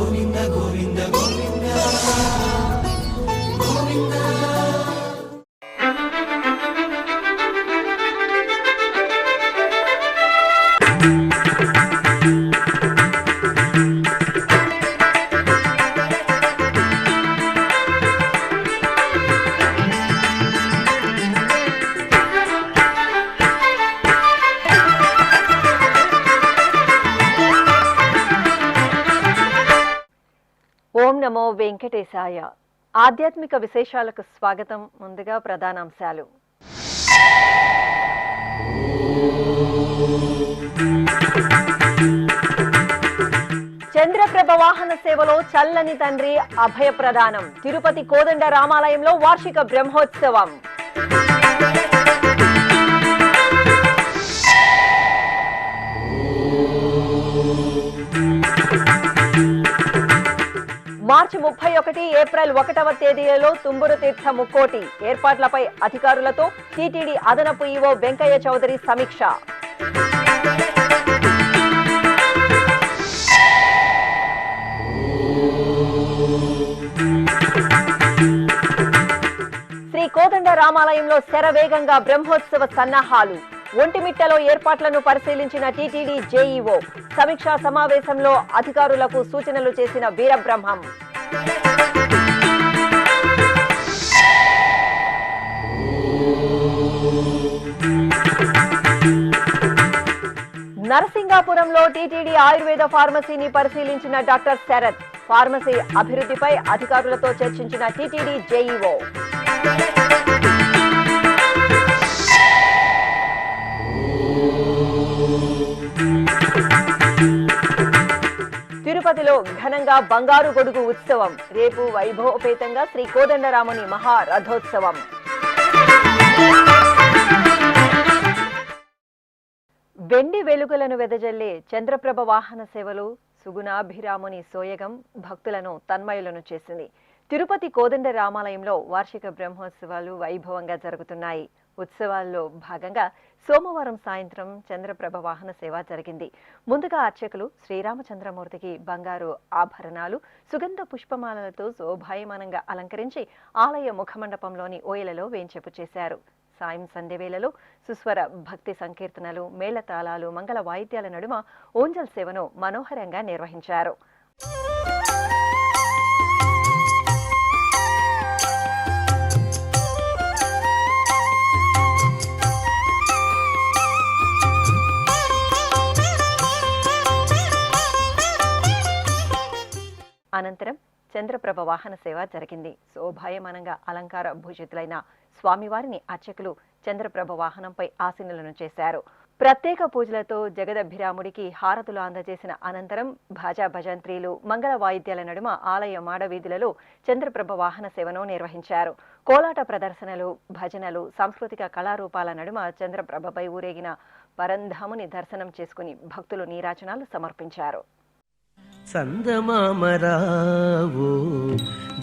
గోవింద గోవింద గోవింద గోవింద. ఓం నమో వెంకటేశాయ. ఆధ్యాత్మిక విశేషాలకు స్వాగతం. ముందుగా ప్రధానాంశాలు. చంద్రప్రభ వాహన సేవలో చల్లని తండ్రి అభయ ప్రదానం. తిరుపతి కోదండ రామాలయంలో వార్షిక బ్రహ్మోత్సవం. మార్చి 31, ఏప్రిల్ 1వ తేదీలలో తుంబురు తీర్థ ముక్కోటి ఏర్పాట్లపై అధికారులతో టీటీడీ అదనపు ఈవో వెంకయ్య చౌదరి సమీక్ష. శ్రీ కోదండ రామాలయంలో శరవేగంగా బ్రహ్మోత్సవ సన్నాహాలు. ఒంటిమిట్టలో ఏర్పాట్లను పరిశీలించిన టీటీడీ జేఈఓ. సమీక్షా సమావేశంలో అధికారులకు సూచనలు చేసిన వీరబ్రహ్మం. నరసింగాపురంలో టీటీడీ ఆయుర్వేద ఫార్మసీని పరిశీలించిన డాక్టర్ శరత్. ఫార్మసీ అభివృద్ధిపై అధికారులతో చర్చించిన టీటీడీ జేఈఓ. తిరుపతిలో ఘనంగా బంగారు గొడుగు ఉత్సవం. రేపు వైభవపేతంగా శ్రీ కోదండరాముని మహారథోత్సవం. వెండి వెలుగులను వెదజల్లే చంద్రప్రభ వాహన సేవలు సుగుణాభిరాముని సోయగం భక్తులను తన్మయులను చేసింది. తిరుపతి కోదండ రామాలయంలో వార్షిక బ్రహ్మోత్సవాలు వైభవంగా జరుగుతున్నాయి. ఉత్సవాల్లో భాగంగా సోమవారం సాయంత్రం చంద్రప్రభ వాహన సేవ జరిగింది. ముందుగా అర్చకులు శ్రీరామచంద్రమూర్తికి బంగారు ఆభరణాలు, సుగంధ పుష్పమాలలతో శోభాయమానంగా అలంకరించి ఆలయ ముఖమండపంలోని ఓయలలో వేంచేపు చేశారు. సాయం సంధ్యవేళలో సుస్వర భక్తి సంకీర్తనలు, మేళతాళాలు, మంగళ వాయిద్యాల నడుమ ఓంజల్ సేవను మనోహరంగా నిర్వహించారు. అనంతరం చంద్రప్రభ వాహన సేవ జరిగింది. శోభాయమానంగా అలంకార భూషితులైన స్వామివారిని అర్చకులు చంద్రప్రభ వాహనంపై ఆసీనులను చేశారు. ప్రత్యేక పూజలతో జగదభిరాముడికి హారతులు అందజేసిన అనంతరం భాజా భజంత్రీలు, మంగళ వాయిద్యాల నడుమ ఆలయ మాడవీధులలో చంద్రప్రభ వాహన సేవను నిర్వహించారు. కోలాట ప్రదర్శనలు, భజనలు, సాంస్కృతిక కళారూపాల నడుమ చంద్రప్రభపై ఊరేగిన పరంధాముని దర్శనం చేసుకుని భక్తులు నీరాజనాలు సమర్పించారు. సందమామరావు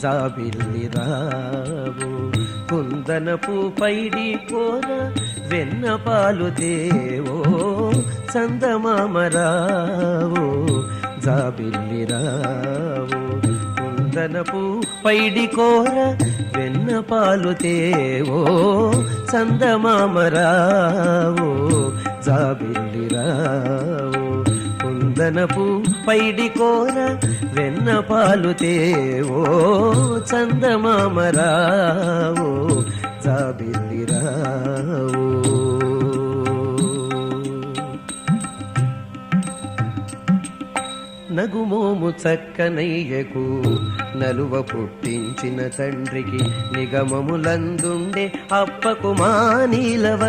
జాబిల్లి రావు కుందనపు పైడి కోర వెన్న పాలు దేవో. సందమామరావు జాబిల్లి రావు కుందనపు పైడి కోర వెన్న పాలు దేవో. సందమామరావు జాబిల్లి రావు కుందనపు పైడి కోర వెన్న పాలు తేవో. చందమామరావు జాబిల్లి రావు. నగుమోము చక్కనయ్యకు నలువ పుట్టించిన తండ్రికి నిగమములందుండే అప్పకు మానీలవర్ణునికి.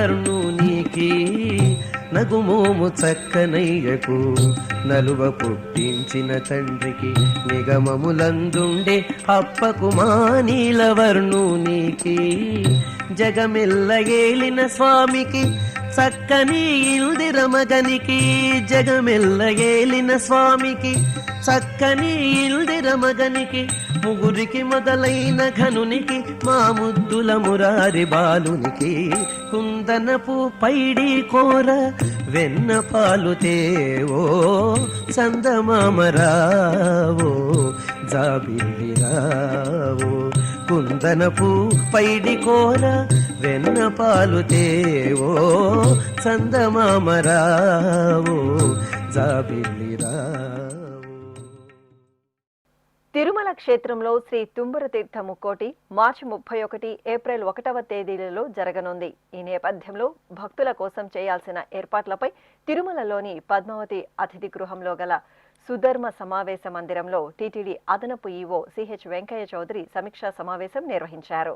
నగుమోము చక్కనయ్యకు నలువ పుట్టించిన తండ్రికి నిగమములందుండే అప్పకు మానీలవర్ణునికి. జగమెల్ల ఏలిన స్వామికి చక్కని ఇందిర మగనికి జగమెల్ల ఏలిన స్వామికి చక్కని ఇందిర మగనికి ముగురికి మొదలైన ఘనునికి మా ముద్దుల మురారి బాలునికి కుందనపు పైడి కోర వెన్న పాలు తేవో చందమామరావో జాబిల్లిరావో కుందనపు పైడి కోర వెన్న పాలు తేవో చందమామరావో జాబిల్లిరావో. తిరుమల క్షేత్రంలో శ్రీ తుంబుర తీర్థ ముక్కోటి మార్చి 31, ఏప్రిల్ 1వ తేదీలలో జరగనుంది. ఈ నేపథ్యంలో భక్తుల కోసం చేయాల్సిన ఏర్పాట్లపై తిరుమలలోని పద్మావతి అతిథి గృహంలో గల సుధర్మ సమావేశ మందిరంలో టీటీడీ అదనపు ఈవో సిహెచ్ వెంకయ్య చౌదరి సమీక్షా సమావేశం నిర్వహించారు.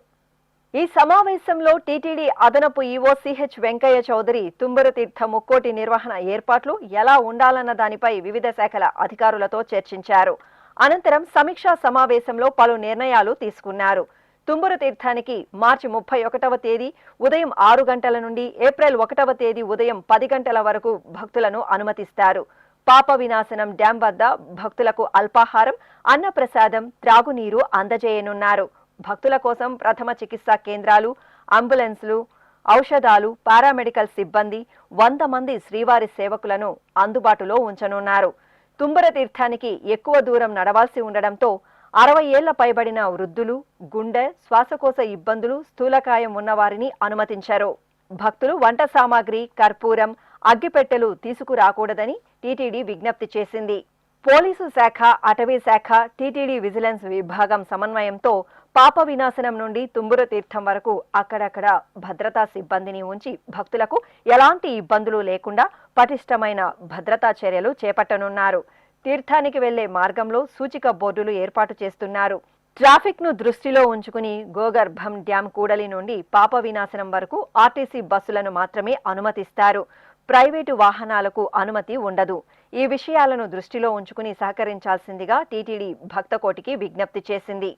ఈ సమావేశంలో టీటీడీ అదనపు ఈవో సిహెచ్ వెంకయ్య చౌదరి తుంబుర తీర్థ ముక్కోటి నిర్వహణ ఏర్పాట్లు ఎలా ఉండాలన్న దానిపై వివిధ శాఖల అధికారులతో చర్చించారు. అనంతరం సమీక్షా సమావేశంలో పలు నిర్ణయాలు తీసుకున్నారు. తుంబుర తీర్థానికి మార్చి 31వ తేదీ ఉదయం 6 గంటల నుండి ఏప్రిల్ 1వ తేదీ ఉదయం 10 గంటల వరకు భక్తులను అనుమతిస్తారు. పాప వినాశనం డ్యాం వద్ద భక్తులకు అల్పాహారం, అన్నప్రసాదం, త్రాగునీరు అందజేయనున్నారు. భక్తుల కోసం ప్రథమ చికిత్సా కేంద్రాలు, అంబులెన్స్లు, ఔషధాలు, పారామెడికల్ సిబ్బంది, 100 మంది శ్రీవారి సేవకులను అందుబాటులో ఉంచనున్నారు. తుంబుర తీర్థానికి ఎక్కువ దూరం నడవాల్సి ఉండడంతో 60 ఏళ్ల పైబడిన వృద్ధులు, గుండె, శ్వాసకోశ ఇబ్బందులు, స్థూలకాయం ఉన్నవారిని అనుమతించారు. భక్తులు వంట సామాగ్రి, కర్పూరం, అగ్గిపెట్టెలు తీసుకురాకూడదని టీటీడీ విజ్ఞప్తి చేసింది. పోలీసు శాఖ, అటవీ శాఖ, టీటీడీ విజిలెన్స్ విభాగం సమన్వయంతో పాప వినాశనం నుండి తుంబుర తీర్థం వరకు అక్కడక్కడ భద్రతా సిబ్బందిని ఉంచి భక్తులకు ఎలాంటి ఇబ్బందులు లేకుండా పటిష్టమైన భద్రతా చర్యలు చేపట్టనున్నారు. తీర్థానికి వెళ్లే మార్గంలో సూచిక బోర్డులు ఏర్పాటు చేస్తున్నారు. ట్రాఫిక్ ను దృష్టిలో ఉంచుకుని గోగర్భం డ్యాం కూడలి నుండి పాప వినాశనం వరకు ఆర్టీసీ బస్సులను మాత్రమే అనుమతిస్తారు. ప్రైవేటు వాహనాలకు అనుమతి ఉండదు. ఈ విషయాలను దృష్టిలో ఉంచుకుని సహకరించాల్సిందిగా టీటీడీ భక్తకోటికి విజ్ఞప్తి చేసింది.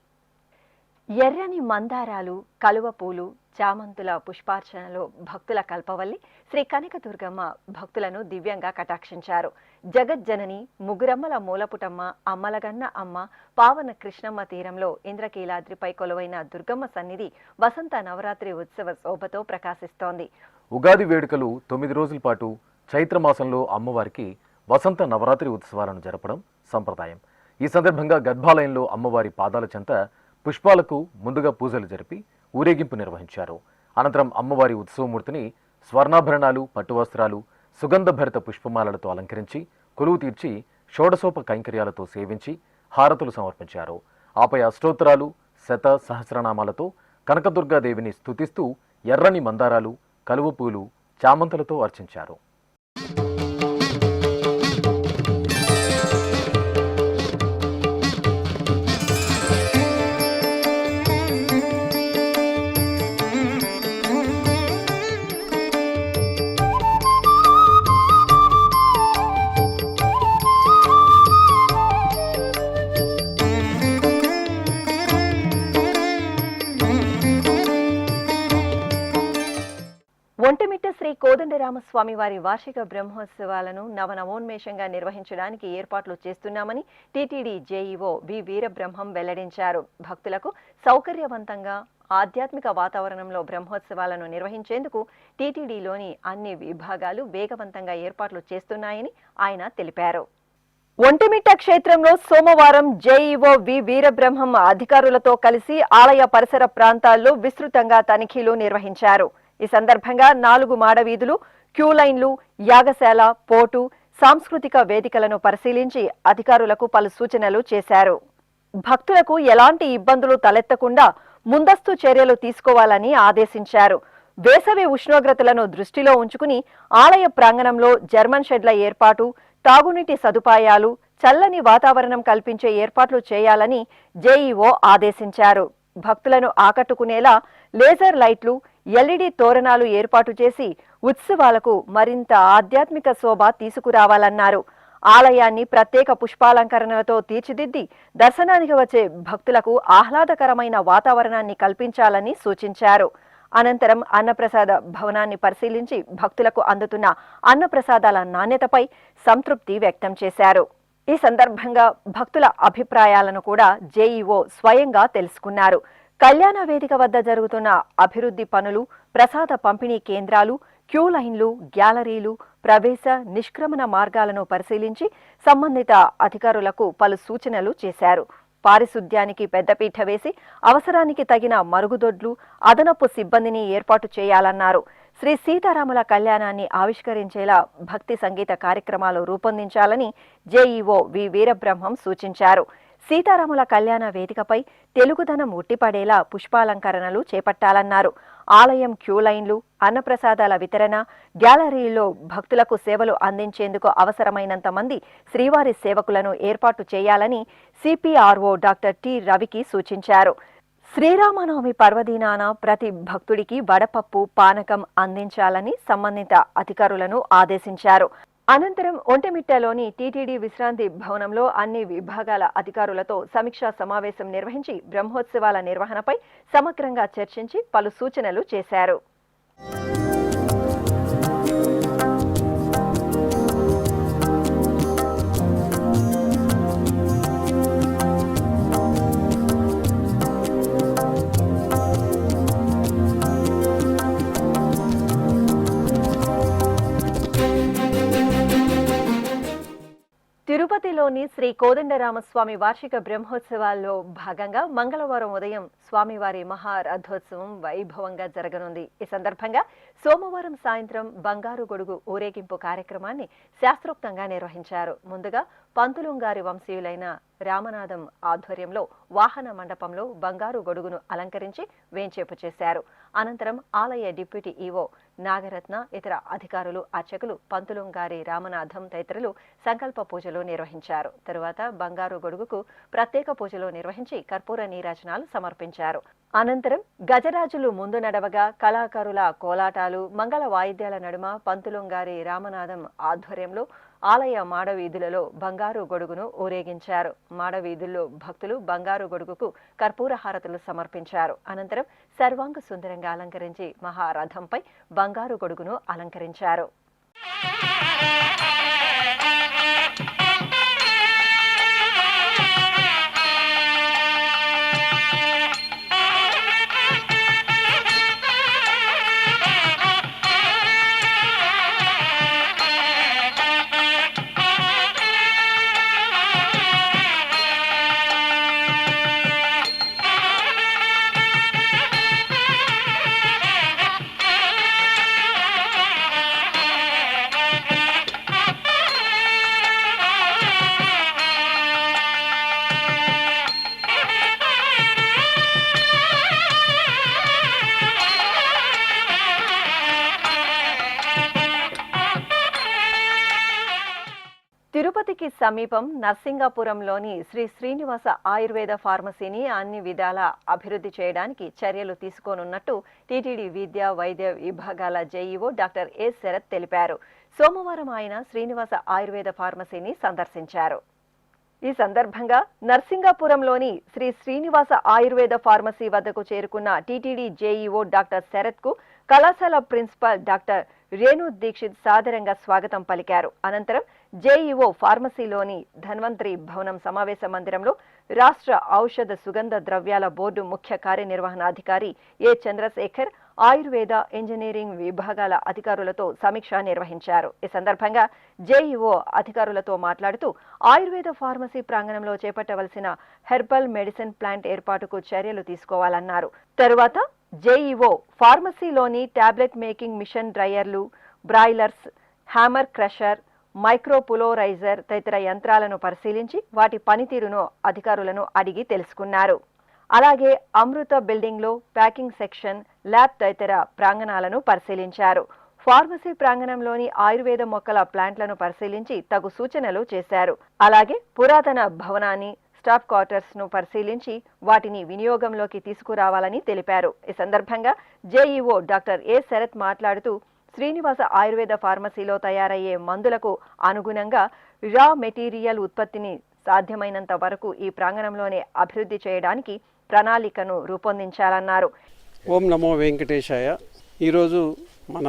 ఎర్రని మందారాలు, కలువ పూలు, చామంతుల పుష్పార్చనలో భక్తుల కల్పవల్లి శ్రీ కనకదుర్గమ్మ భక్తులను దివ్యంగా కటాక్షించారు. జగజ్జనని, ముగురమ్మల మూలపుటమ్మ, అమ్మలగన్న అమ్మ, పావన కృష్ణమ్మ తీరంలో ఇంద్రకీలాద్రిపై కొలువైన దుర్గమ్మ సన్నిధి వసంత నవరాత్రి ఉత్సవ శోభతో ప్రకాశిస్తోంది. ఉగాది వేడుకలు 9 రోజుల పాటు చైత్రమాసంలో అమ్మవారికి వసంత నవరాత్రి ఉత్సవాలను జరపడం సంప్రదాయం. ఈ సందర్భంగా గర్భాలయంలో అమ్మవారి పాదాల చెంత పుష్పాలకు ముందుగా పూజలు జరిపి ఊరేగింపు నిర్వహించారు. అనంతరం అమ్మవారి ఉత్సవమూర్తిని స్వర్ణాభరణాలు, పట్టువస్త్రాలు, సుగంధభరిత పుష్పమాలలతో అలంకరించి కొలువు తీర్చి షోడశోప కైంకర్యాలతో సేవించి హారతులు సమర్పించారు. ఆపై అష్టోత్తరాలు, శత సహస్రనామాలతో కనకదుర్గాదేవిని స్తుతిస్తూ ఎర్రని మందారాలు, కలువ పూలు, చామంతులతో అర్చించారు. ఒంటిమిట్ట శ్రీ కోదండరామస్వామి వారి వార్షిక బ్రహ్మోత్సవాలను నవనవోన్మేషంగా నిర్వహించడానికి ఏర్పాట్లు చేస్తున్నామని టీటీడీ జేఈఓ వి వీరబ్రహ్మం వెల్లడించారు. భక్తులకు సౌకర్యవంతంగా ఆధ్యాత్మిక వాతావరణంలో బ్రహ్మోత్సవాలను నిర్వహించేందుకు టీటీడీలోని అన్ని విభాగాలు వేగవంతంగా ఏర్పాట్లు చేస్తున్నాయని ఆయన తెలిపారు. ఒంటిమిట్ట క్షేత్రంలో సోమవారం జేఈఓ వి వీరబ్రహ్మం అధికారులతో కలిసి ఆలయ పరిసర ప్రాంతాల్లో విస్తృతంగా తనిఖీలు నిర్వహించారు. ఈ సందర్భంగా 4 మాడవీధులు, క్యూ లైన్లు, యాగశాల, పోటు, సాంస్కృతిక వేదికలను పరిశీలించి అధికారులకు పలు సూచనలు చేశారు. భక్తులకు ఎలాంటి ఇబ్బందులు తలెత్తకుండా ముందస్తు చర్యలు తీసుకోవాలని ఆదేశించారు. వేసవి ఉష్ణోగ్రతలను దృష్టిలో ఉంచుకుని ఆలయ ప్రాంగణంలో జర్మన్ షెడ్ల ఏర్పాటు, తాగునీటి సదుపాయాలు, చల్లని వాతావరణం కల్పించే ఏర్పాట్లు చేయాలని జేఈఓ ఆదేశించారు. భక్తులను ఆకట్టుకునేలా లేజర్ లైట్లు, ఎల్ఈడీ తోరణాలు ఏర్పాటు చేసి ఉత్సవాలకు మరింత ఆధ్యాత్మిక శోభ తీసుకురావాలన్నారు. ఆలయాన్ని ప్రత్యేక పుష్పాలంకరణలతో తీర్చిదిద్ది దర్శనానికి వచ్చే భక్తులకు ఆహ్లాదకరమైన వాతావరణాన్ని కల్పించాలని సూచించారు. అనంతరం అన్నప్రసాద భవనాన్ని పరిశీలించి భక్తులకు అందుతున్న అన్నప్రసాదాల నాణ్యతపై సంతృప్తి వ్యక్తం చేశారు. ఈ సందర్భంగా భక్తుల అభిప్రాయాలను కూడా జేఈఓ స్వయంగా తెలుసుకున్నారు. కళ్యాణ వేదిక వద్ద జరుగుతున్న అభివృద్ధి పనులు, ప్రసాద పంపిణీ కేంద్రాలు, క్యూ లైన్లు, గ్యాలరీలు, ప్రవేశ నిష్క్రమణ మార్గాలను పరిశీలించి సంబంధిత అధికారులకు పలు సూచనలు చేశారు. పారిశుద్ధ్యానికి పెద్దపీట వేసి అవసరానికి తగిన మరుగుదొడ్లు, అదనపు సిబ్బందిని ఏర్పాటు చేయాలన్నారు. శ్రీ సీతారాముల కళ్యాణాన్ని ఆవిష్కరించేలా భక్తి సంగీత కార్యక్రమాలు రూపొందించాలని జేఈఓ వి వీరబ్రహ్మం సూచించారు. సీతారాముల కళ్యాణ వేదికపై తెలుగుదనం ఉట్టిపడేలా పుష్పాలంకరణలు చేపట్టాలన్నారు. ఆలయం క్యూ లైన్లు, అన్నప్రసాదాల వితరణ, గ్యాలరీల్లో భక్తులకు సేవలు అందించేందుకు అవసరమైనంత మంది శ్రీవారి సేవకులను ఏర్పాటు చేయాలని సిపిఆర్ఓ డాక్టర్ టి రవికి సూచించారు. శ్రీరామనవమి పర్వదినాన ప్రతి భక్తుడికి వడపప్పు, పానకం అందించాలని సంబంధిత అధికారులను ఆదేశించారు. అనంతరం ఒంటెమిట్టలోని టీటీడీ విశ్రాంతి భవనంలో అన్ని విభాగాల అధికారులతో సమీక్షా సమావేశం నిర్వహించి బ్రహ్మోత్సవాల నిర్వహణపై సమగ్రంగా చర్చించి పలు సూచనలు చేశారు. తిరుపతిలోని శ్రీ కోదండరామస్వామి వార్షిక బ్రహ్మోత్సవాల్లో భాగంగా మంగళవారం ఉదయం స్వామివారి మహారథోత్సవం వైభవంగా జరగనుంది. ఈ సందర్భంగా సోమవారం సాయంత్రం బంగారు గొడుగు ఊరేగింపు కార్యక్రమాన్ని శాస్త్రోక్తంగా నిర్వహించారు. ముందుగా పంతులుంగారి వంశీయులైన రామనాథం ఆధ్వర్యంలో వాహన మండపంలో బంగారు గొడుగును అలంకరించి వేంచేపు చేశారు. అనంతరం ఆలయ డిప్యూటీ ఈవో నాగరత్న, ఇతర అధికారులు, అర్చకులు పంతులుంగారి రామనాథం తదితరులు సంకల్ప పూజలు నిర్వహించారు. తరువాత బంగారు గొడుగుకు ప్రత్యేక పూజలు నిర్వహించి కర్పూర నీరాజనాలు సమర్పించారు. అనంతరం గజరాజులు ముందు నడవగా కళాకారుల కోలాటాలు, మంగళ వాయిద్యాల నడుమ పంతులుంగారి రామనాథం ఆధ్వర్యంలో ఆలయ మాడవీధులలో బంగారు గొడుగును ఊరేగించారు. మాడవీధుల్లో భక్తులు బంగారు గొడుగుకు కర్పూర హారతులు సమర్పించారు. అనంతరం సర్వాంగ సుందరంగా అలంకరించి మహారథంపై బంగారు గొడుగును అలంకరించారు. తిరుపతికి సమీపం నర్సింగాపురంలోని శ్రీ శ్రీనివాస ఆయుర్వేద ఫార్మసీని అన్ని విధాల అభివృద్ధి చేయడానికి చర్యలు తీసుకోనున్నట్టు టీటీడీ విద్యా వైద్య విభాగాల జేఈఓ డాక్టర్ ఏ శరత్ తెలిపారు. సోమవారం ఆయన శ్రీనివాస ఆయుర్వేద ఫార్మసీని సందర్శించారు. ఈ సందర్భంగా నర్సింగాపురంలోని శ్రీ శ్రీనివాస ఆయుర్వేద ఫార్మసీ వద్దకు చేరుకున్న టీటీడీ జేఈఓ డాక్టర్ శరత్ కు కళాశాల ప్రిన్సిపల్ డాక్టర్ రేణు దీక్షిత్ సాదరంగా స్వాగతం పలికారు. అనంతరం జేఈఓ ఫార్మసీలోని ధన్వంతరి భవనం సమావేశ మందిరంలో రాష్ట్ర ఔషధ సుగంధ ద్రవ్యాల బోర్డు ముఖ్య కార్యనిర్వహణాధికారి ఏ చంద్రశేఖర్, ఆయుర్వేద ఇంజనీరింగ్ విభాగాల అధికారులతో సమీక్ష నిర్వహించారు. ఈ సందర్భంగా జేఈఓ అధికారులతో మాట్లాడుతూ ఆయుర్వేద ఫార్మసీ ప్రాంగణంలో చేపట్టవలసిన హెర్బల్ మెడిసిన్ ప్లాంట్ ఏర్పాటుకు చర్యలు తీసుకోవాలన్నారు. తరువాత జేఈఓ ఫార్మసీలోని టాబ్లెట్ మేకింగ్ మిషన్ డ్రైయర్లు, బ్రాయిలర్స్, హ్యామర్ క్రషర్, మైక్రోపులోరైజర్ తదితర యంత్రాలను పరిశీలించి వాటి పనితీరును అధికారులను అడిగి తెలుసుకున్నారు. అలాగే అమృత బిల్డింగ్లో ప్యాకింగ్ సెక్షన్, ల్యాబ్ తదితర ప్రాంగణాలను పరిశీలించారు. ఫార్మసీ ప్రాంగణంలోని ఆయుర్వేద మొక్కల ప్లాంట్లను పరిశీలించి తగు సూచనలు చేశారు. అలాగే పురాతన భవనాన్ని, స్టాఫ్ క్వార్టర్స్ ను పరిశీలించి వాటిని వినియోగంలోకి తీసుకురావాలని తెలిపారు. ఈ సందర్భంగా జేఈఓ డాక్టర్ ఏ శరత్ మాట్లాడుతూ శ్రీనివాస ఆయుర్వేద ఫార్మసీలో తయారయ్యే మందులకు అనుగుణంగా రా మెటీరియల్ ఉత్పత్తిని సాధ్యమైనంత వరకు ఈ ప్రాంగణంలోనే అభివృద్ధి చేయడానికి ప్రణాళికను రూపొందించాలన్నారు. ఓం నమో వెంకటేశాయ. ఈరోజు మన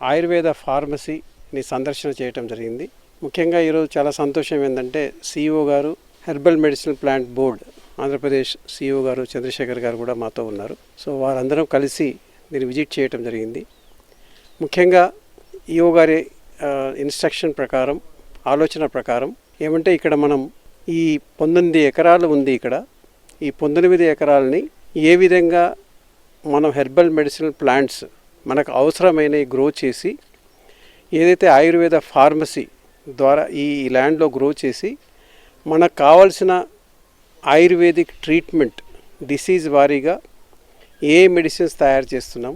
ఆయుర్వేద ఫార్మసీని సందర్శన చేయటం జరిగింది. ముఖ్యంగా ఈరోజు చాలా సంతోషం ఏంటంటే సిఇఓ గారు, herbal medicinal plant board Andhra Pradesh CEO గారు చంద్రశేఖర్ గారు కూడా మాతో ఉన్నారు. సో వారందరం కలిసి దీన్ని విజిట్ చేయటం జరిగింది. ముఖ్యంగా ఈఓ గారి ఇన్స్ట్రక్షన్ ప్రకారం, ఆలోచన ప్రకారం ఏమంటే ఇక్కడ మనం ఈ 19 ఎకరాలు ఉంది. ఇక్కడ ఈ 19 ఎకరాలని ఏ విధంగా మనం హెర్బల్ మెడిసినల్ ప్లాంట్స్ మనకు అవసరమైనవి గ్రో చేసి, ఏదైతే ఆయుర్వేద ఫార్మసీ ద్వారా ఈ ల్యాండ్లో గ్రో చేసి మనకు కావాల్సిన ఆయుర్వేదిక్ ట్రీట్మెంట్ డిసీజ్ వారీగా ఏ మెడిసిన్స్ తయారు చేస్తున్నాం,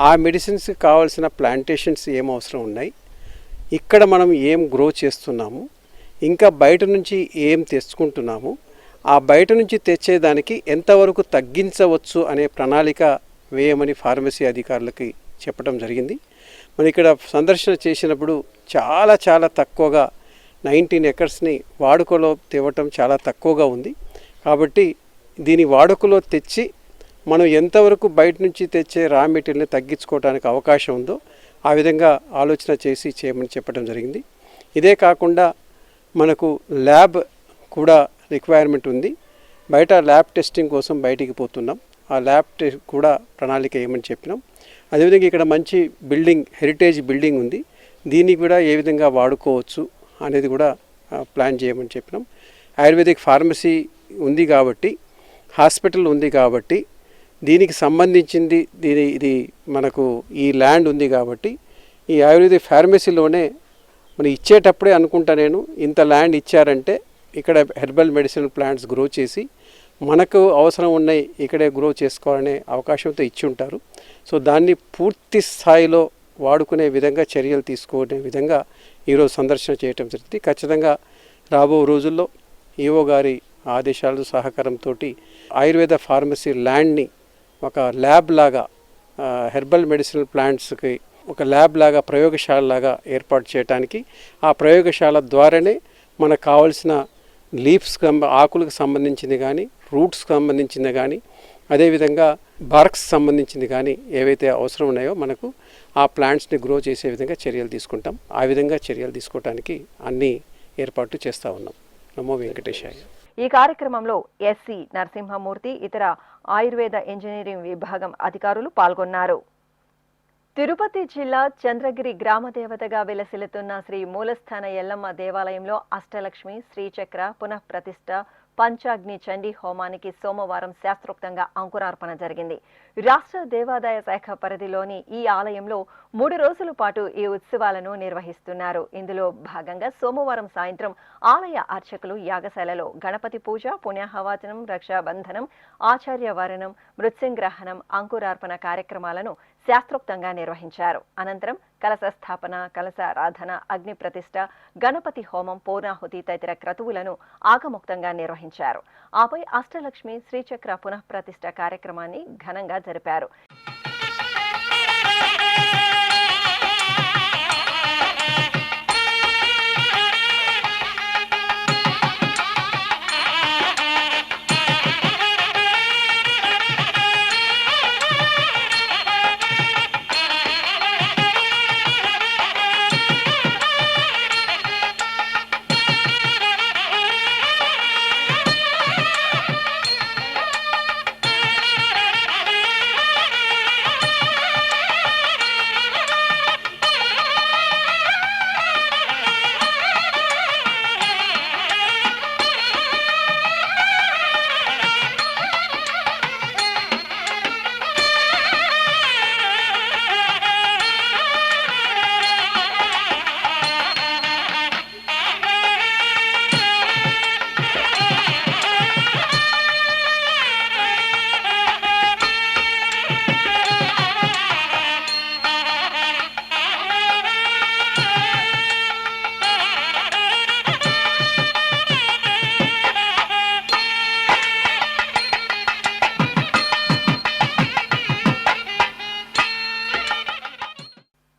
ఆ మెడిసిన్స్కి కావాల్సిన ప్లాంటేషన్స్ ఏం అవసరం ఉన్నాయి, ఇక్కడ మనం ఏం గ్రో చేస్తున్నాము, ఇంకా బయట నుంచి ఏం తెచ్చుకుంటున్నాము, ఆ బయట నుంచి తెచ్చేదానికి ఎంతవరకు తగ్గించవచ్చు అనే ప్రణాళిక వేయమని ఫార్మసీ అధికారులకి చెప్పడం జరిగింది. మనం ఇక్కడ సందర్శన చేసినప్పుడు చాలా తక్కువగా 19 ఎకర్స్ని వాడుకలో తేవటం చాలా తక్కువగా ఉంది. కాబట్టి దీని వాడుకలో తెచ్చి మనం ఎంతవరకు బయట నుంచి తెచ్చే రా మెటీరియల్ని తగ్గించుకోవడానికి అవకాశం ఉందో ఆ విధంగా ఆలోచన చేసి చేయమని చెప్పడం జరిగింది. ఇదే కాకుండా మనకు ల్యాబ్ కూడా రిక్వైర్మెంట్ ఉంది. బయట ల్యాబ్ టెస్టింగ్ కోసం బయటికి పోతున్నాం. ఆ ల్యాబ్ టెస్ట్ కూడా ప్రణాళిక ఏమని చెప్పినాం. అదేవిధంగా ఇక్కడ మంచి బిల్డింగ్, హెరిటేజ్ బిల్డింగ్ ఉంది. దీన్ని కూడా ఏ విధంగా వాడుకోవచ్చు అనేది కూడా ప్లాన్ చేయమని చెప్పినాం. ఆయుర్వేదిక్ ఫార్మసీ ఉంది కాబట్టి, హాస్పిటల్ ఉంది కాబట్టి, దీనికి సంబంధించింది ఇది మనకు ఈ ల్యాండ్ ఉంది కాబట్టి ఈ ఆయుర్వేదిక్ ఫార్మసీలోనే మనం ఇచ్చేటప్పుడే అనుకుంటా నేను ఇంత ల్యాండ్ ఇచ్చారంటే ఇక్కడ హెర్బల్ మెడిసినల్ ప్లాంట్స్ గ్రో చేసి మనకు అవసరం ఉన్నాయి ఇక్కడే గ్రో చేసుకోవాలనే అవకాశంతో ఇచ్చి ఉంటారు. సో దాన్ని పూర్తి స్థాయిలో వాడుకునే విధంగా చర్యలు తీసుకునే విధంగా ఈరోజు సందర్శన చేయటం జరిగింది. ఖచ్చితంగా రాబో రోజుల్లో ఈఓ గారి ఆదేశాలు సహకారంతో ఆయుర్వేద ఫార్మసీ ల్యాండ్ని ఒక ల్యాబ్ లాగా, హెర్బల్ మెడిసినల్ ప్లాంట్స్కి ఒక ల్యాబ్ లాగా, ప్రయోగశాల లాగా ఏర్పాటు చేయడానికి, ఆ ప్రయోగశాల ద్వారానే మనకు కావాల్సిన లీవ్స్, ఆకులకు సంబంధించింది కానీ, రూట్స్కి సంబంధించింది కానీ, అదేవిధంగా బార్క్స్ సంబంధించింది కానీ ఏవైతే అవసరం ఉన్నాయో మనకు ఆ ప్లాంట్స్ని గ్రో చేసే విధంగా చర్యలు తీసుకుంటాం. ఆ విధంగా చర్యలు తీసుకోవడానికి అన్ని ఏర్పాట్లు చేస్తూ ఉన్నాం. నమో వెంకటేశాయ. ఈ కార్యక్రమంలో ఎస్సి నరసింహమూర్తి, ఇతర ఆయుర్వేద ఇంజనీరింగ్ విభాగం అధికారులు పాల్గొన్నారు. తిరుపతి జిల్లా చంద్రగిరి గ్రామ దేవతగా వెలసిల్లుతున్న శ్రీ మూలస్థాన ఎల్లమ్మ దేవాలయంలో అష్టలక్ష్మి, శ్రీచక్ర పునఃప్రతిష్ఠ, పంచాగ్ని చండీ హోమానికి సోమవారం శాస్త్రోక్తంగా అంకురార్పణ జరిగింది. రాష్ట్ర దేవాదాయ శాఖ పరిధిలోని ఈ ఆలయంలో 3 రోజుల పాటు ఈ ఉత్సవాలను నిర్వహిస్తున్నారు. ఇందులో భాగంగా సోమవారం సాయంత్రం ఆలయ అర్చకులు యాగశాలలో గణపతి పూజ, పుణ్యాహవాచనం, రక్షాబంధనం, ఆచార్యవరణం, మృత్సింగ్రహణం, అంకురార్పణ కార్యక్రమాలను శాస్త్రోక్తంగా నిర్వహించారు. అనంతరం కలశ స్థాపన, కలశారాధన, అగ్ని ప్రతిష్ఠ, గణపతి హోమం, పూర్ణాహుతి తదితర క్రతువులను ఆగముక్తంగా నిర్వహించారు. ఆపై అష్టలక్ష్మి, శ్రీచక్ర పునఃప్రతిష్ఠ కార్యక్రమాన్ని ఘనంగా జరిపారు.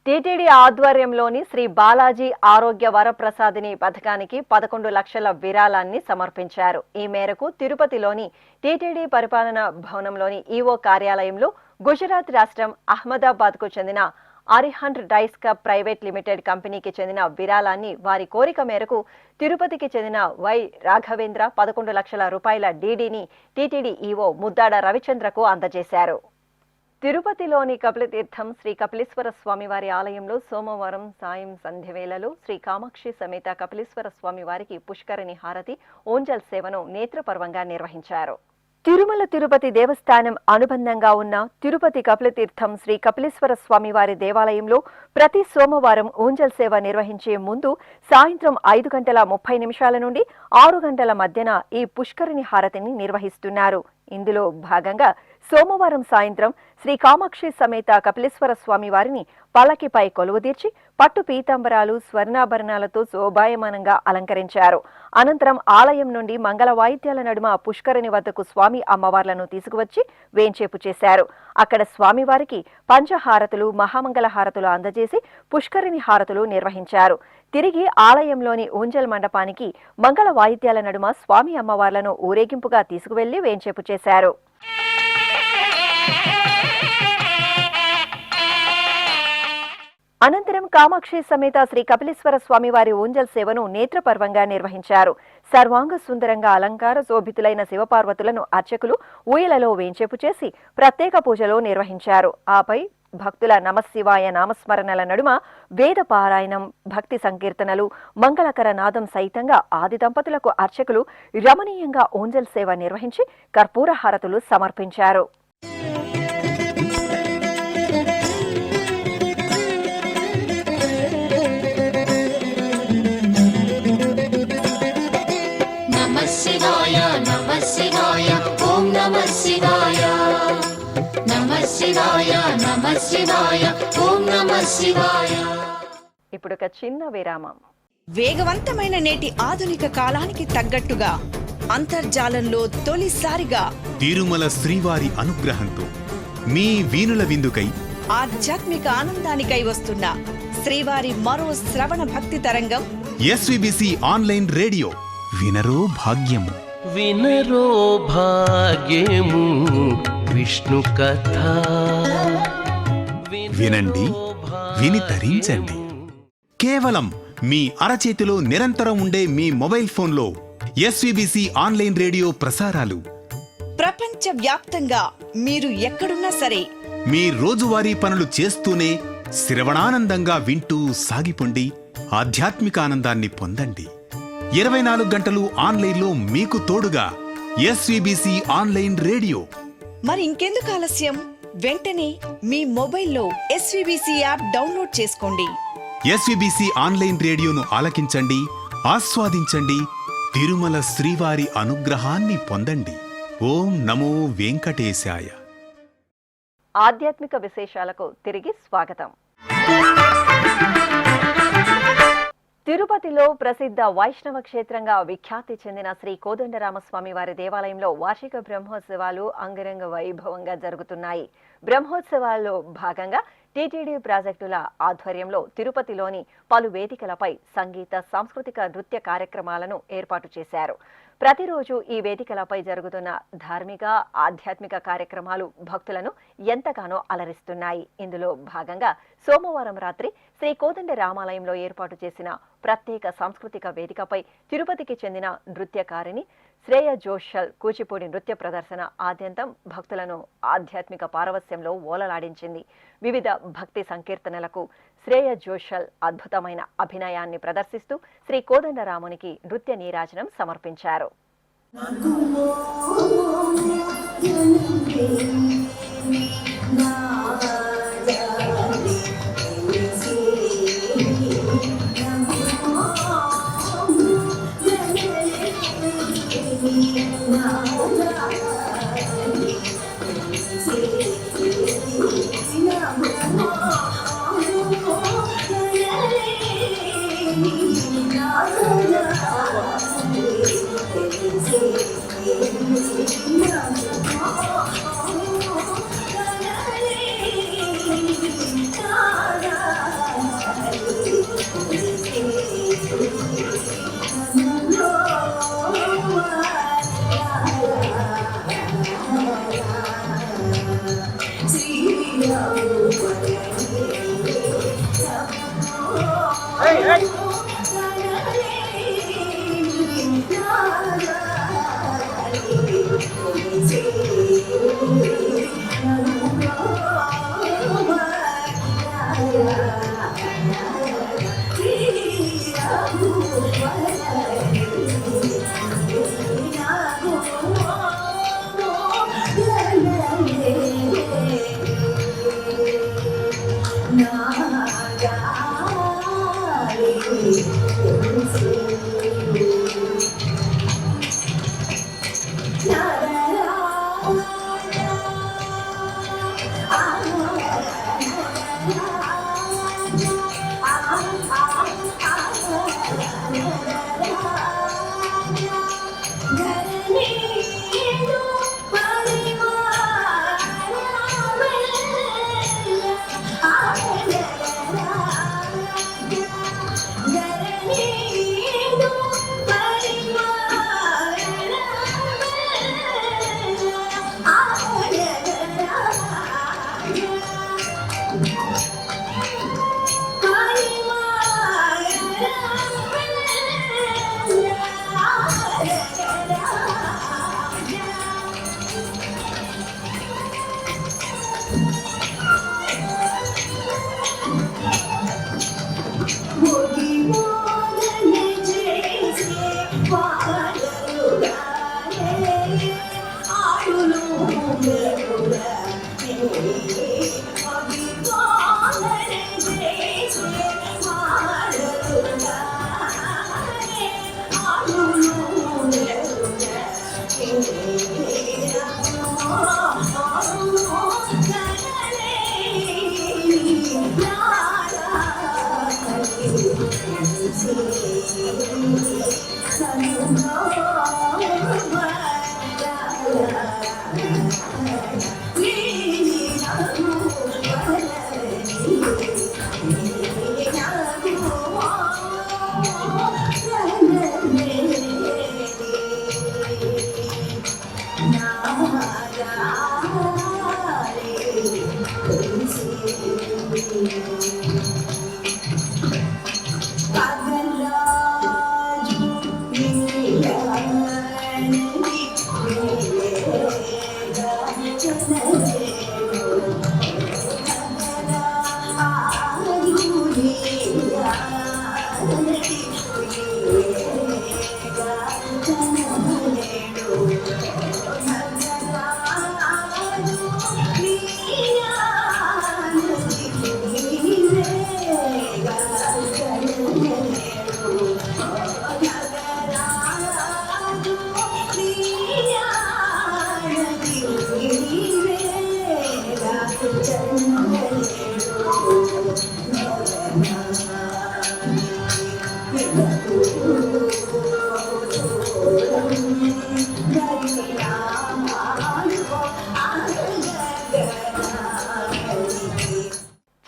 టీటీడీ ఆధ్వర్యంలోని శ్రీ బాలాజీ ఆరోగ్య వరప్రసాదిని పథకానికి 11 లక్షల విరాళాన్ని సమర్పించారు. ఈ మేరకు తిరుపతిలోని టీటీడీ పరిపాలనా భవనంలోని ఈవో కార్యాలయంలో గుజరాత్ రాష్ట్రం అహ్మదాబాద్కు చెందిన Arihant dyes cup private limited కంపెనీకి చెందిన విరాళాన్ని వారి కోరిక మేరకు తిరుపతికి చెందిన వై రాఘవేంద్ర 11 లక్షల రూపాయల డీడీని టీటీడీ ఈవో ముద్దాడ రవిచంద్రకు అందజేశారు. తిరుపతిలోని కపిలతీర్థం శ్రీ కపిలేశ్వర స్వామివారి ఆలయంలో సోమవారం సాయం సంధ్యవేళలో శ్రీ కామాక్షి సమేత కపిలేశ్వర స్వామివారికి పుష్కరిణి హారతి ఓంజల్ సేవను నేత్రపర్వంగా నిర్వహించారు. తిరుమల తిరుపతి దేవస్థానం అనుబంధంగా ఉన్న తిరుపతి కపిలతీర్థం శ్రీ కపిలేశ్వర స్వామివారి దేవాలయంలో ప్రతి సోమవారం ఊంజల్ సేవ నిర్వహించే ముందు సాయంత్రం 5:30 నుండి 6 గంటల మధ్యన ఈ పుష్కరిణి హారతిని నిర్వహిస్తున్నారు. ఇందులో భాగంగా సోమవారం సాయంత్రం శ్రీ కామాక్షి సమేత కపిలేశ్వర స్వామి వారిని పల్లకిపై కొలువుదీర్చి పట్టు పీతాంబరాలు స్వర్ణాభరణాలతో శోభాయమానంగా అలంకరించారు. అనంతరం ఆలయం నుండి మంగళ వాయిద్యాల నడుమ పుష్కరిణి వద్దకు స్వామి అమ్మవార్లను తీసుకువచ్చి వేంచేపు చేశారు. అక్కడ స్వామివారికి పంచహారతులు మహామంగళ హారతులు అందజేసి పుష్కరిణి హారతులు నిర్వహించారు. తిరిగి ఆలయంలోని ఊంజల్ మండపానికి మంగళ వాయిద్యాల నడుమ స్వామి అమ్మవార్లను ఊరేగింపుగా తీసుకువెళ్లి వేంచేపు చేశారు. అనంతరం కామాక్షి సమేత శ్రీ కపిలేశ్వర స్వామివారి ఊంజల్ సేవను నేత్రపర్వంగా నిర్వహించారు. సర్వాంగ సుందరంగా అలంకార శోభితులైన శివపార్వతులను అర్చకులు ఊయలలో వేంచేపు చేసి ప్రత్యేక పూజలు నిర్వహించారు. ఆపై భక్తుల నమశివాయ నామస్మరణల నడుమ వేద పారాయణం, భక్తి సంకీర్తనలు, మంగళకర నాదం సహితంగా ఆది దంపతులకు అర్చకులు రమణీయంగా ఊంజల్ సేవ నిర్వహించి కర్పూర హారతులు సమర్పించారు. శివాయ నమః శివాయ ఓం నమః శివాయ నమః శివాయ నమః శివాయ ఓం నమః శివాయ. ఇప్పుడు ఒక చిన్న విరామం. వేగవంతమైన నేటి ఆధునిక కాలానికి తగ్గట్టుగా అంతర్జాలంలో తొలిసారిగా తిరుమల శ్రీవారి అనుగ్రహంతో మీ వీణుల విందుకై ఆధ్యాత్మిక ఆనందానికై వస్తున్న శ్రీవారి మరో శ్రవణ భక్తి తరంగం ఎస్విబిసి ఆన్లైన్ రేడియో వినరో భాగ్యము. వినరో భాగ్యము విష్ణు కథ వినండి, విని తరించండి. కేవలం మీ అరచేతిలో నిరంతరం ఉండే మీ మొబైల్ ఫోన్లో ఎస్విబిసి ఆన్లైన్ రేడియో ప్రసారాలు ప్రపంచ వ్యాప్తంగా మీరు ఎక్కడున్నా సరే మీ రోజువారీ పనులు చేస్తూనే శ్రవణానందంగా వింటూ సాగిపోండి. ఆధ్యాత్మిక ఆనందాన్ని పొందండి. 24 గంటలు ఆన్లైన్లో మీకు తోడుగా ఎస్విబిసి ఆన్లైన్ రేడియో. మరి ఇంకెందుకు ఆలస్యం? వెంటనే మీ మొబైల్లో ఎస్విబిసి యాప్ డౌన్లోడ్ చేసుకోండి. ఎస్విబిసి ఆన్లైన్ రేడియోను ఆలకించండి, ఆస్వాదించండి. తిరుమల శ్రీవారి అనుగ్రహాన్ని పొందండి. ఓం నమో వెంకటేశాయ. ఆధ్యాత్మిక విశేషాలకు తిరిగి స్వాగతం. తిరుపతిలో ప్రసిద్ధ వైష్ణవ క్షేత్రంగా విఖ్యాతి చెందిన శ్రీ కోదండరామస్వామి వారి దేవాలయంలో వార్షిక బ్రహ్మోత్సవాలు అంగరంగ వైభవంగా జరుగుతున్నాయి. బ్రహ్మోత్సవాల్లో భాగంగా టీటీడీ ప్రాజెక్టుల ఆధ్వర్యంలో తిరుపతిలోని పలు వేదికలపై సంగీత, సాంస్కృతిక నృత్య కార్యక్రమాలను ఏర్పాటు చేశారు. ప్రతిరోజు ఈ వేదికలపై జరుగుతున్న ధార్మిక, ఆధ్యాత్మిక కార్యక్రమాలు భక్తులను ఎంతగానో అలరిస్తున్నాయి. ఇందులో భాగంగా సోమవారం రాత్రి శ్రీ కోదండ రామాలయంలో ఏర్పాటు చేసిన ప్రత్యేక సాంస్కృతిక వేదికపై తిరుపతికి చెందిన నృత్యకారిణి శ్రేయ జోషల్ కూచిపూడి నృత్య ప్రదర్శన ఆద్యంతం భక్తులను ఆధ్యాత్మిక పారవస్యంలో ఓలలాడించింది. వివిధ భక్తి సంకీర్తనలకు శ్రేయ జోషల్ అద్భుతమైన అభినయాన్ని ప్రదర్శిస్తూ శ్రీ కోదండరామునికి నృత్య నీరాజనం సమర్పించారు.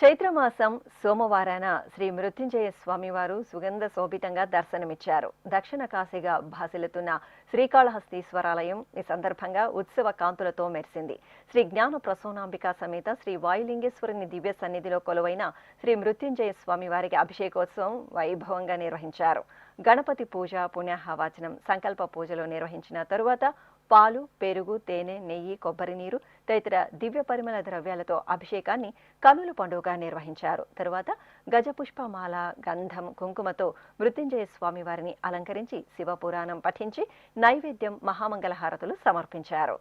చైత్రమాసం సోమవారాన శ్రీ మృత్యుంజయ స్వామివారు సుగంధ శోభితంగా దర్శనమిచ్చారు. దక్షిణ కాశీగా భాసిల్లుతున్న శ్రీకాళహస్తీశ్వరాలయం ఈ సందర్భంగా ఉత్సవ కాంతులతో మెరిసింది. శ్రీ జ్ఞాన ప్రసూనాంబిక సమేత శ్రీ వాయులింగేశ్వరుని దివ్య సన్నిధిలో కొలువైన శ్రీ మృత్యుంజయ స్వామివారికి అభిషేకోత్సవం వైభవంగా నిర్వహించారు. గణపతి పూజ, పుణ్యాహవాచనం, సంకల్ప పూజలు నిర్వహించిన తరువాత పాలు, పెరుగు, తేనె, నెయ్యి, కొబ్బరి నీరు తదితర దివ్య పరిమళ ద్రవ్యాలతో అభిషేకాన్ని కనుల పండుగగా నిర్వహించారు. తరువాత గజపుష్పమాల, గంధం, కుంకుమతో మృత్యుంజయ స్వామి వారిని అలంకరించి శివపురాణం పఠించి నైవేద్యం, మహామంగళహారతులు సమర్పించారు.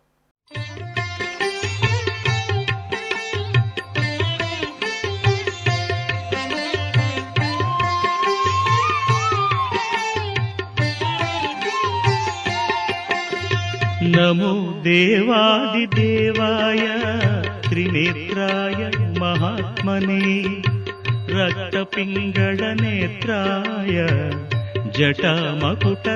నమో దేవాదిదేవాయ త్రినేత్రాయ మహాత్మనే రక్తపింగళ నేత్రాయ జటామకుటధారిణి.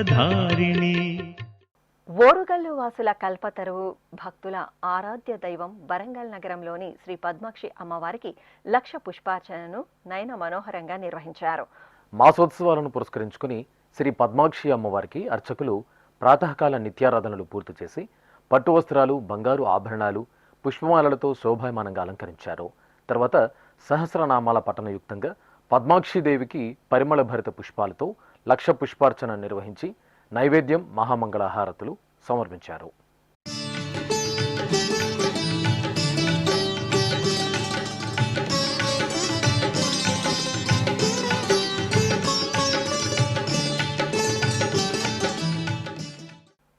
ఓరుగల్లు వాసుల కల్పతరువు, భక్తుల ఆరాధ్య దైవం వరంగల్ నగరంలోని శ్రీ పద్మాక్షి అమ్మవారికి 1,00,000 పుష్పార్చనను నయన మనోహరంగా నిర్వహించారు. మాసోత్సవాలను పురస్కరించుకుని శ్రీ పద్మాక్షి అమ్మవారికి అర్చకులు ప్రాతకాల నిత్యారాధనలు పూర్తి చేసి పట్టు వస్త్రాలు, బంగారు ఆభరణాలు, పుష్పమాలలతో శోభాయమానంగా అలంకరించారు. తర్వాత సహస్రనామాల పఠనయుక్తంగా పద్మాక్షిదేవికి పరిమళ భరిత పుష్పాలతో 1,00,000 పుష్పార్చన నిర్వహించి నైవేద్యం, మహామంగళహారతులు సమర్పించారు.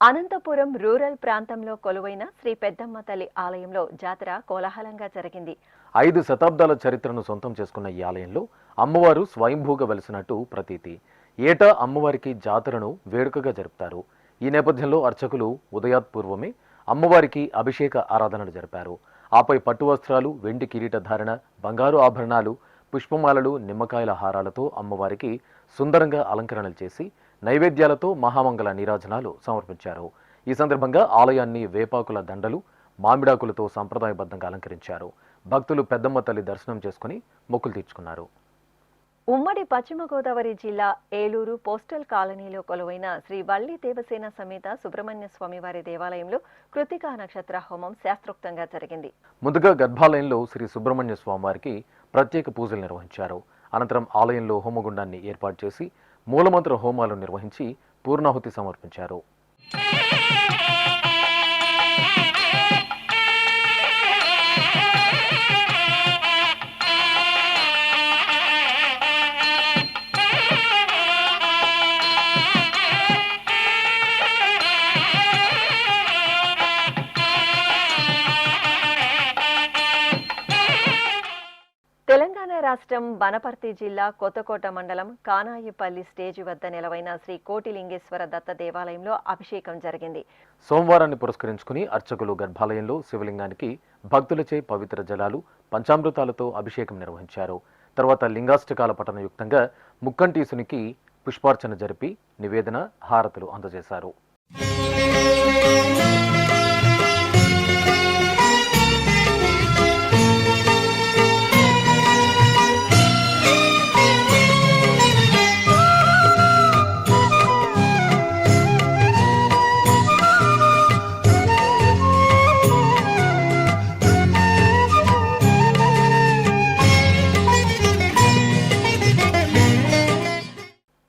అనంతపురం రూరల్ ప్రాంతంలో కొలువైన శ్రీ పెద్దమ్మ తల్లి ఆలయంలో జాతర కోలాహలంగా జరిగింది. 5 శతాబ్దాల చరిత్రను సొంతం చేసుకున్న ఈ ఆలయంలో అమ్మవారు స్వయంభూగా వెలిసినట్టు ప్రతీతి. ఏటా అమ్మవారికి జాతరను వేడుకగా జరుపుతారు. ఈ నేపథ్యంలో అర్చకులు ఉదయాత్పూర్వమే అమ్మవారికి అభిషేక ఆరాధనలు జరిపారు. ఆపై పట్టు వస్త్రాలు, వెండి కిరీట ధారణ, బంగారు ఆభరణాలు, పుష్పమాలలు, నిమ్మకాయల హారాలతో అమ్మవారికి సుందరంగా అలంకరణలు చేసి నైవేద్యాలతో మహామంగళ నీరాజనాలు సమర్పించారు. ఈ సందర్భంగా ఆలయాన్ని వేపాకుల దండలు, మామిడాకులతో సంప్రదాయబద్ధంగా అలంకరించారు. భక్తులు పెద్దమ్మ తల్లి దర్శనం చేసుకుని మొక్కులు తీర్చుకున్నారు. ఉమ్మడి పశ్చిమ గోదావరి జిల్లా ఏలూరు పోస్టల్ కాలనీలో కొలువైన శ్రీ వల్లి దేవసేన సమేత సుబ్రహ్మణ్య స్వామివారి దేవాలయంలో కృతికా నక్షత్ర హోమం శాస్త్రోక్తంగా జరిగింది. ముందుగా గర్భాలయంలో శ్రీ సుబ్రహ్మణ్య స్వామివారికి ప్రత్యేక పూజలు నిర్వహించారు. అనంతరం ఆలయంలో హోమగుండాన్ని ఏర్పాటు చేసి మూలమంత్ర హోమాలు నిర్వహించి పూర్ణాహుతి సమర్పించారు. తెలంగాణ రాష్ట్రం వనపర్తి జిల్లా కొత్తకోట మండలం కానాయిపల్లి స్టేజి వద్ద నిలవైన శ్రీ కోటిలింగేశ్వర దత్త దేవాలయంలో అభిషేకం జరిగింది. సోమవారాన్ని పురస్కరించుకుని అర్చకులు గర్భాలయంలో శివలింగానికి భక్తులచే పవిత్ర జలాలు, పంచామృతాలతో అభిషేకం నిర్వహించారు. తర్వాత లింగాష్టకాల పఠనయుక్తంగా ముక్కంటీసునికి పుష్పార్చన జరిపి నివేదన, హారతులు అందజేశారు.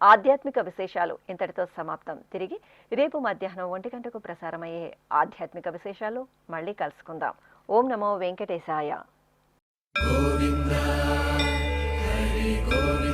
ఆధ్యాత్మిక విశేషాలు ఇంతటితో సమాప్తం. తిరిగి రేపు మధ్యాహ్నం 1 గంటకు ప్రసారమయ్యే ఆధ్యాత్మిక విశేషాలు మళ్ళీ కలుసుకుందాం. ఓం నమో వెంకటేశాయ. గోవింద హరి గోవింద.